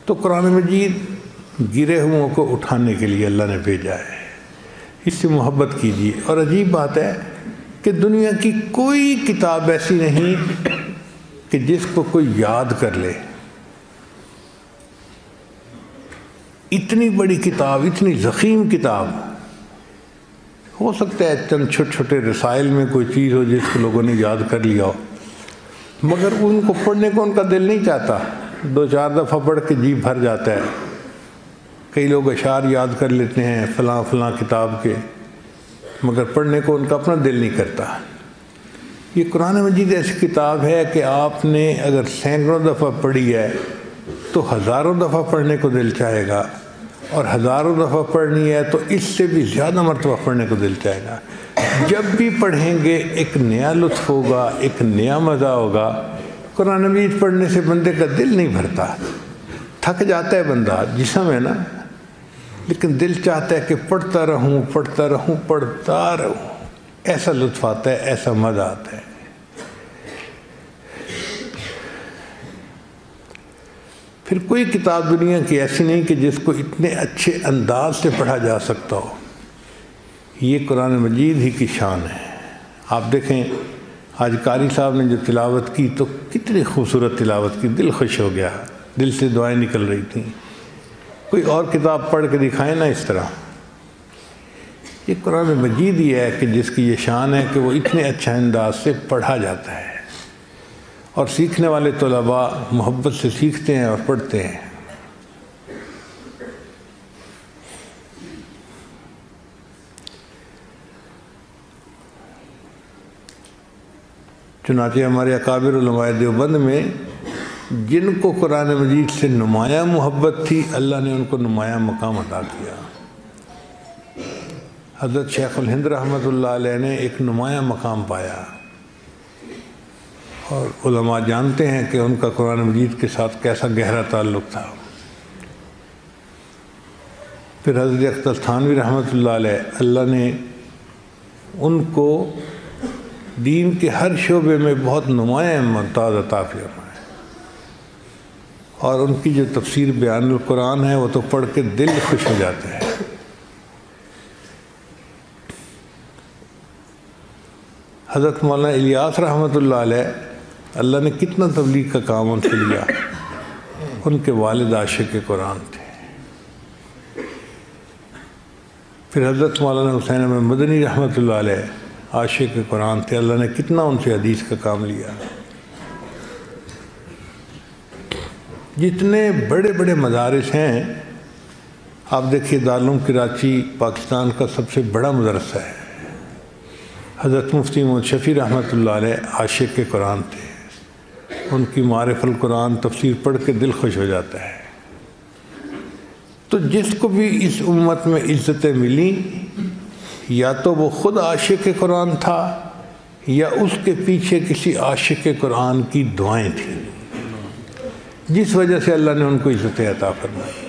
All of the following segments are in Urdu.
تو قرآن مجید گرے ہوں کو اٹھانے کے لیے اللہ نے بھیجا ہے، اس سے محبت کیجیے۔ اور عجیب بات ہے کہ دنیا کی کوئی کتاب ایسی نہیں کہ جس کو کوئی یاد کر لے۔ اتنی بڑی کتاب، اتنی ضخیم کتاب، ہو سکتا ہے چند چھوٹے چھوٹے رسائل میں کوئی چیز ہو جس کو لوگوں نے یاد کر لیا ہو، مگر ان کو پڑھنے کو ان کا دل نہیں چاہتا۔ 2-4 دفعہ پڑھ کے جی بھر جاتا ہے۔ کئی لوگ اشعار یاد کر لیتے ہیں فلاں فلاں کتاب کے، مگر پڑھنے کو ان کا اپنا دل نہیں کرتا۔ یہ قرآن مجید ایسی کتاب ہے کہ آپ نے اگر سینکڑوں دفعہ پڑھی ہے تو ہزاروں دفعہ پڑھنے کو دل چاہے گا، اور ہزاروں دفعہ پڑھنی ہے تو اس سے بھی زیادہ مرتبہ پڑھنے کو دل چاہے گا۔ جب بھی پڑھیں گے ایک نیا لطف ہوگا، ایک نیا مزہ ہوگا۔ قرآن مجید پڑھنے سے بندے کا دل نہیں بھرتا، تھک جاتا ہے بندہ، جسم ہے نا، لیکن دل چاہتا ہے کہ پڑھتا رہوں پڑھتا رہوں پڑھتا رہوں۔ ایسا لطف آتا ہے، ایسا مزہ آتا ہے۔ پھر کوئی کتاب دنیا کی ایسی نہیں کہ جس کو اتنے اچھے انداز سے پڑھا جا سکتا ہو۔ یہ قرآن مجید ہی کی شان ہے۔ آپ دیکھیں آج قاری صاحب نے جو تلاوت کی تو کتنی خوبصورت تلاوت کی، دل خوش ہو گیا، دل سے دعائیں نکل رہی تھیں۔ کوئی اور کتاب پڑھ کے دکھائے نا اس طرح۔ یہ قرآن مجید ہی ہے کہ جس کی یہ شان ہے کہ وہ اتنے اچھے انداز سے پڑھا جاتا ہے، اور سیکھنے والے طلباء محبت سے سیکھتے ہیں اور پڑھتے ہیں۔ چنانچہ ہمارے اکابر علماء دیوبند میں جن کو قرآن مجید سے نمایاں محبت تھی، اللہ نے ان کو نمایاں مقام عطا کیا۔ حضرت شیخ الہند رحمۃ اللہ علیہ نے ایک نمایاں مقام پایا، اور علماء جانتے ہیں کہ ان کا قرآن مجید کے ساتھ کیسا گہرا تعلق تھا۔ پھر حضرت اختر تھانوی رحمۃ اللہ علیہ، اللہ نے ان کو دین کے ہر شعبے میں بہت نمایاں ممتاز عطا فرمایا، اور ان کی جو تفسیر بیان القرآن ہے وہ تو پڑھ کے دل خوش ہو جاتا ہے۔ حضرت مولانا الیاس رحمۃ اللہ علیہ، اللہ نے کتنا تبلیغ کا کام ان سے لیا۔ ان کے والد عاشق قرآن تھے۔ پھر حضرت مولانا حسین احمد مدنی رحمۃ اللہ علیہ عاشق قرآن تھے، اللہ نے کتنا ان سے حدیث کا کام لیا۔ جتنے بڑے بڑے مدارس ہیں، آپ دیکھیے دارالعلوم کراچی پاکستان کا سب سے بڑا مدرسہ ہے۔ حضرت مفتی محمد شفیع رحمۃ اللہ علیہ عاشق قرآن تھے، ان کی معارف القرآن تفسیر پڑھ کے دل خوش ہو جاتا ہے۔ تو جس کو بھی اس امت میں عزتیں ملیں، یا تو وہ خود عاشق قرآن تھا، یا اس کے پیچھے کسی عاشق قرآن کی دعائیں تھیں، جس وجہ سے اللہ نے ان کو عزتیں عطا فرمائی۔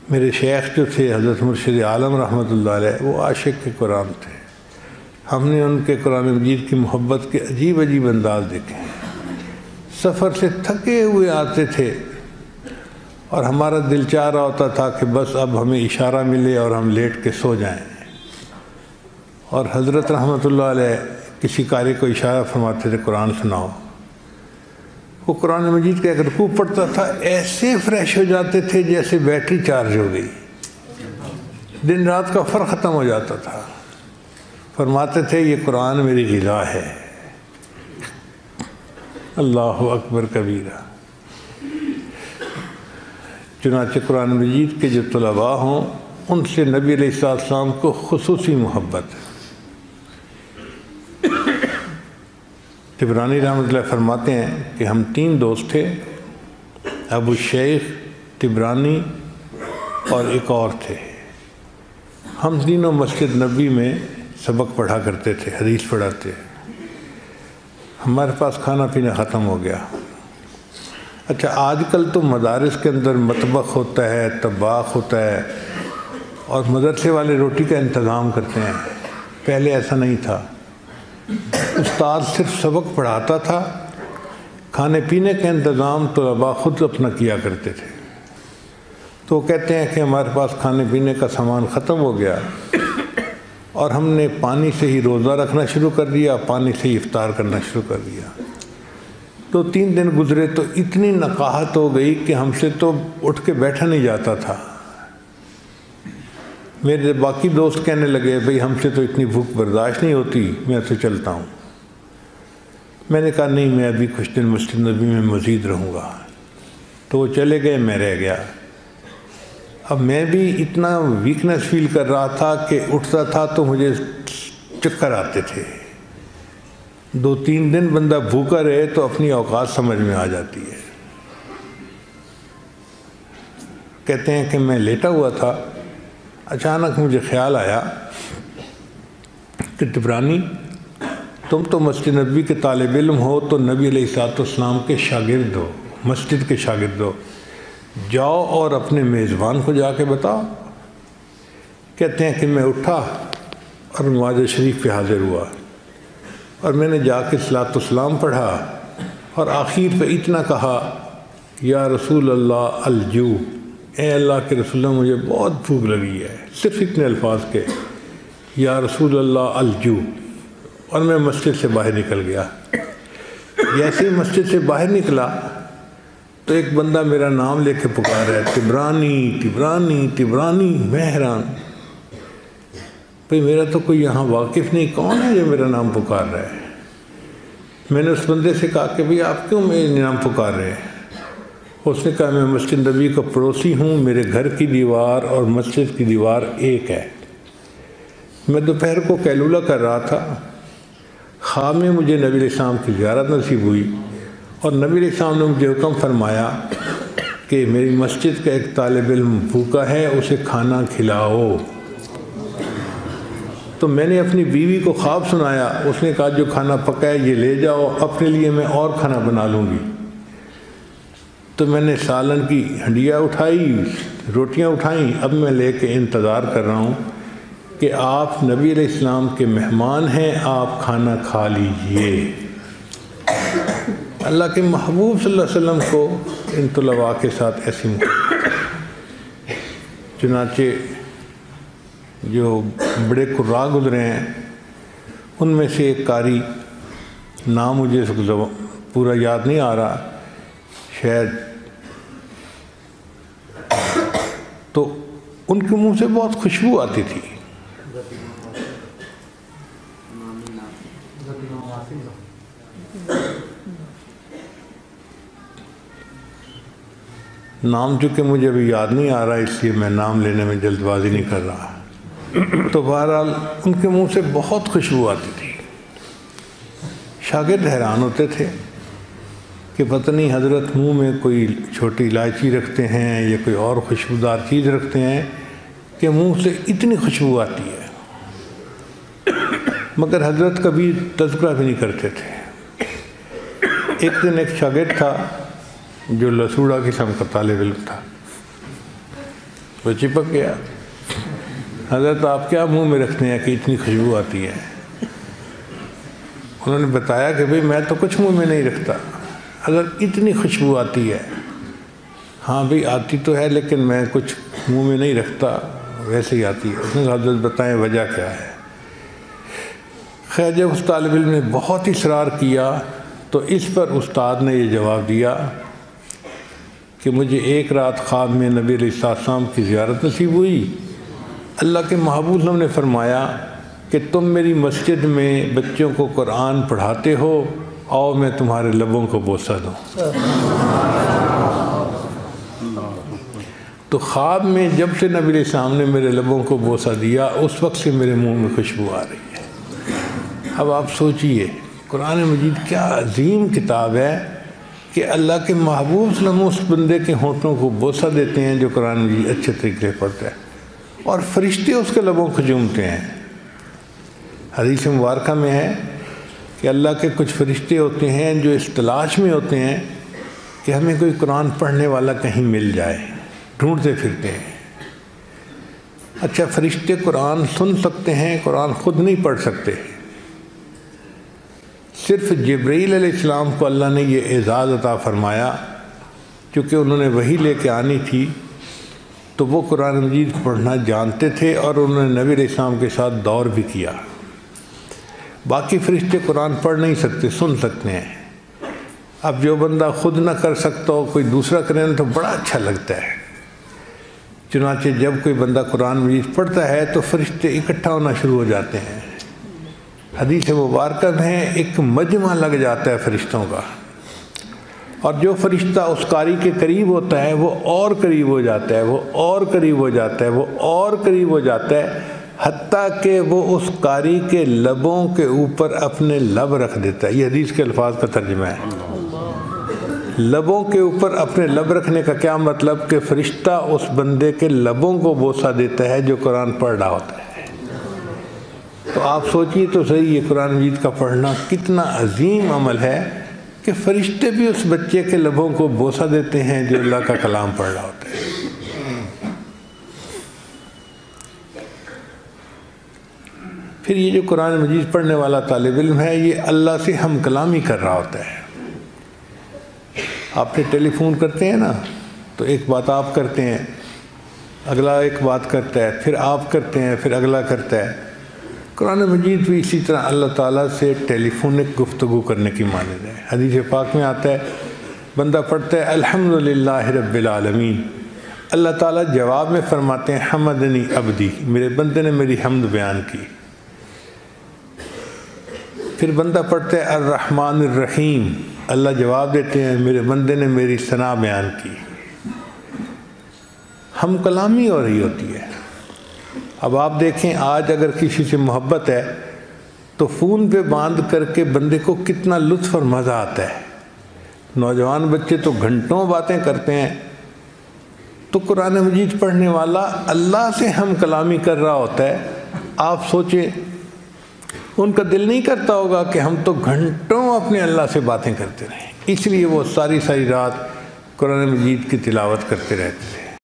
میرے شیخ جو تھے حضرت مرشد عالم رحمۃ اللہ علیہ، وہ عاشق قرآن تھے۔ ہم نے ان کے قرآن مجید کی محبت کے عجیب عجیب انداز دیکھے۔ سفر سے تھکے ہوئے آتے تھے، اور ہمارا دل چاہ رہا ہوتا تھا کہ بس اب ہمیں اشارہ ملے اور ہم لیٹ کے سو جائیں، اور حضرت رحمۃ اللہ علیہ کسی قاری کو اشارہ فرماتے تھے قرآن سناؤ۔ وہ قرآن مجید کا ایک رکوع پڑھتا تھا، ایسے فریش ہو جاتے تھے جیسے بیٹری چارج ہو گئی، دن رات کا فرق ختم ہو جاتا تھا۔ فرماتے تھے یہ قرآن میری غذا ہے۔ اللہ اکبر کبیرہ۔ چنانچہ قرآن مجید کے جو طلباء ہوں، ان سے نبی علیہ السلام کو خصوصی محبت ہے۔ طبرانی رحمۃ اللہ فرماتے ہیں کہ ہم 3 دوست تھے، ابو شیخ، طبرانی اور ایک اور تھے۔ ہم تینوں مسجد نبی میں سبق پڑھا کرتے تھے، حدیث پڑھاتے۔ ہمارے پاس کھانا پینا ختم ہو گیا۔ اچھا، آج کل تو مدارس کے اندر مطبخ ہوتا ہے، طباخ ہوتا ہے، اور مدرسے والے روٹی کا انتظام کرتے ہیں۔ پہلے ایسا نہیں تھا۔ استاد صرف سبق پڑھاتا تھا، کھانے پینے کا انتظام طلباء خود اپنا کیا کرتے تھے۔ تو وہ کہتے ہیں کہ ہمارے پاس کھانے پینے کا سامان ختم ہو گیا اور ہم نے پانی سے ہی روزہ رکھنا شروع کر دیا، پانی سے ہی افطار کرنا شروع کر دیا۔ 2-3 دن گزرے تو اتنی نقاہت ہو گئی کہ ہم سے تو اٹھ کے بیٹھا نہیں جاتا تھا۔ میرے باقی دوست کہنے لگے بھئی ہم سے تو اتنی بھوک برداشت نہیں ہوتی، میں تو چلتا ہوں۔ میں نے کہا نہیں، میں ابھی کچھ دن مسجد نبوی میں مزید رہوں گا۔ تو وہ چلے گئے، میں رہ گیا۔ اب میں بھی اتنا ویکنس فیل کر رہا تھا کہ اٹھتا تھا تو مجھے چکر آتے تھے۔ 2-3 دن بندہ بھوکا رہے تو اپنی اوقات سمجھ میں آ جاتی ہے۔ کہتے ہیں کہ میں لیٹا ہوا تھا، اچانک مجھے خیال آیا کہ تبرانی، تم تو مسجد نبوی کے طالب علم ہو، تو نبی علیہ الصلوۃ والسلام کے شاگرد ہو، مسجد کے شاگرد ہو، جاؤ اور اپنے میزبان کو جا کے بتاؤ۔ کہتے ہیں کہ میں اٹھا اور نماز شریف پہ حاضر ہوا اور میں نے جا کے صلاۃ والسلام پڑھا اور آخر پہ اتنا کہا، یا رسول اللہ الجو، اے اللہ کے رسول اللہ مجھے بہت بھوک لگی ہے، صرف اتنے الفاظ کے، یا رسول اللہ الجو، اور میں مسجد سے باہر نکل گیا۔ جیسے ہی مسجد سے باہر نکلا تو ایک بندہ میرا نام لے کے پکار رہا ہے، تبرانی تبرانی تبرانی۔ میں حیران، بھئی میرا تو کوئی یہاں واقف نہیں، کون ہے جو میرا نام پکار رہا ہے؟ میں نے اس بندے سے کہا کہ بھئی آپ کیوں میرے نام پکار رہے ہیں؟ اس نے کہا میں مسجد نبوی کا پڑوسی ہوں، میرے گھر کی دیوار اور مسجد کی دیوار ایک ہے۔ میں دوپہر کو قیلولہ کر رہا تھا، خواب میں مجھے نبی علیہ السلام کی زیارت نصیب ہوئی اور نبی علیہ السلام نے مجھے حکم فرمایا کہ میری مسجد کا ایک طالب علم بھوکا ہے، اسے کھانا کھلاؤ۔ تو میں نے اپنی بیوی کو خواب سنایا، اس نے کہا جو کھانا پکا ہے یہ لے جاؤ، اپنے لیے میں اور کھانا بنا لوں گی۔ تو میں نے سالن کی ہنڈیاں اٹھائی، روٹیاں اٹھائیں، اب میں لے کے انتظار کر رہا ہوں کہ آپ نبی علیہ السلام کے مہمان ہیں، آپ کھانا کھا لیجئے۔ اللہ کے محبوب صلی اللہ علیہ وسلم کو ان طلباء کے ساتھ ایسی چنانچہ جو بڑے قراء گزرے ہیں ان میں سے ایک قاری، نام مجھے پورا یاد نہیں آ رہا، شاید، تو ان کے منہ سے بہت خوشبو آتی تھی۔ نام چونکہ مجھے ابھی یاد نہیں آ رہا، اس لیے میں نام لینے میں جلد بازی نہیں کر رہا۔ تو بہرحال ان کے منہ سے بہت خوشبو آتی تھی۔ شاگرد حیران ہوتے تھے کہ پتہ نہیں حضرت منہ میں کوئی چھوٹی الائچی رکھتے ہیں یا کوئی اور خوشبودار چیز رکھتے ہیں کہ منہ سے اتنی خوشبو آتی ہے، مگر حضرت کبھی تذکرہ بھی نہیں کرتے تھے۔ ایک دن ایک شاگرد تھا جو لسوڑا قسم کا طالب علم تھا، وہ چپک گیا، حضرت آپ کیا منہ میں رکھتے ہیں کہ اتنی خوشبو آتی ہے؟ انہوں نے بتایا کہ بھئی میں تو کچھ منہ میں نہیں رکھتا، حضرت اتنی خوشبو آتی ہے۔ ہاں بھئی آتی تو ہے لیکن میں کچھ منہ میں نہیں رکھتا، ویسے ہی آتی ہے۔ اس نے حضرت بتائیں وجہ کیا ہے؟ خیر جب اس طالب علم نے بہت اصرار کیا تو اس پر استاد نے یہ جواب دیا کہ مجھے ایک رات خواب میں نبی علیہ السلام کی زیارت نصیب ہوئی، اللہ کے محبوب صلی اللہ علیہ وسلم نے فرمایا کہ تم میری مسجد میں بچوں کو قرآن پڑھاتے ہو، آؤ میں تمہارے لبوں کو بوسہ دوں۔ تو خواب میں جب سے نبی علیہ السلام نے میرے لبوں کو بوسہ دیا اس وقت سے میرے منہ میں خوشبو آ رہی ہے۔ اب آپ سوچئے قرآن مجید کیا عظیم کتاب ہے کہ اللہ کے محبوب صلی اللہ علیہ وسلم اس بندے کے ہونٹوں کو بوسہ دیتے ہیں جو قرآن مجید اچھے طریقے سے پڑھتا ہے، اور فرشتے اس کے لبوں کو چومتے ہیں۔ حدیث مبارکہ میں ہے کہ اللہ کے کچھ فرشتے ہوتے ہیں جو اس تلاش میں ہوتے ہیں کہ ہمیں کوئی قرآن پڑھنے والا کہیں مل جائے، ڈھونڈتے پھرتے ہیں۔ اچھا فرشتے قرآن سن سکتے ہیں، قرآن خود نہیں پڑھ سکتے، صرف جبرائیل علیہ السلام کو اللہ نے یہ اعزاز عطا فرمایا چونکہ انہوں نے وحی لے کے آنی تھی، تو وہ قرآن مجید پڑھنا جانتے تھے اور انہوں نے نبی علیہ السلام کے ساتھ دور بھی کیا۔ باقی فرشتے قرآن پڑھ نہیں سکتے، سن سکتے ہیں۔ اب جو بندہ خود نہ کر سکتا ہو، کوئی دوسرا کرے نا تو بڑا اچھا لگتا ہے۔ چنانچہ جب کوئی بندہ قرآن مجید پڑھتا ہے تو فرشتے اکٹھا ہونا شروع ہو جاتے ہیں۔ حدیث مبارکہ میں ایک مجمع لگ جاتا ہے فرشتوں کا، اور جو فرشتہ اس قاری کے قریب ہوتا ہے وہ اور قریب ہو جاتا ہے، وہ اور قریب ہو جاتا ہے، وہ اور قریب ہو جاتا ہے، حتیٰ کہ وہ اس قاری کے لبوں کے اوپر اپنے لب رکھ دیتا ہے۔ یہ حدیث کے الفاظ کا ترجمہ ہے۔ لبوں کے اوپر اپنے لب رکھنے کا کیا مطلب؟ کہ فرشتہ اس بندے کے لبوں کو بوسہ دیتا ہے جو قرآن پڑھ رہا ہوتا ہے۔ تو آپ سوچئے تو صحیح، یہ قرآن مجید کا پڑھنا کتنا عظیم عمل ہے کہ فرشتے بھی اس بچے کے لبوں کو بوسہ دیتے ہیں جو اللہ کا کلام پڑھ رہا ہوتا ہے۔ پھر یہ جو قرآن مجید پڑھنے والا طالب علم ہے، یہ اللہ سے ہم کلامی کر رہا ہوتا ہے۔ آپ نے ٹیلی فون کرتے ہیں نا، تو ایک بات آپ کرتے ہیں، اگلا ایک بات کرتا ہے، پھر آپ کرتے ہیں، پھر اگلا کرتا ہے۔ قرآن مجید بھی اسی طرح اللہ تعالیٰ سے ٹیلی فونک گفتگو کرنے کی مانند ہے۔ حدیث پاک میں آتا ہے، بندہ پڑھتا ہے الحمدللہ رب العالمین، اللہ تعالیٰ جواب میں فرماتے ہیں حمدنی عبدی، میرے بندے نے میری حمد بیان کی۔ پھر بندہ پڑھتا ہے الرحمن الرحیم، اللہ جواب دیتے ہیں میرے بندے نے میری ثنا بیان کی۔ ہم کلامی ہو رہی ہوتی ہے۔ اب آپ دیکھیں، آج اگر کسی سے محبت ہے تو فون پہ باندھ کر کے بندے کو کتنا لطف اور مزہ آتا ہے۔ نوجوان بچے تو گھنٹوں باتیں کرتے ہیں، تو قرآن مجید پڑھنے والا اللہ سے ہم کلامی کر رہا ہوتا ہے۔ آپ سوچیں، ان کا دل نہیں کرتا ہوگا کہ ہم تو گھنٹوں اپنے اللہ سے باتیں کرتے رہیں، اس لیے وہ ساری رات قرآن مجید کی تلاوت کرتے رہتے تھے۔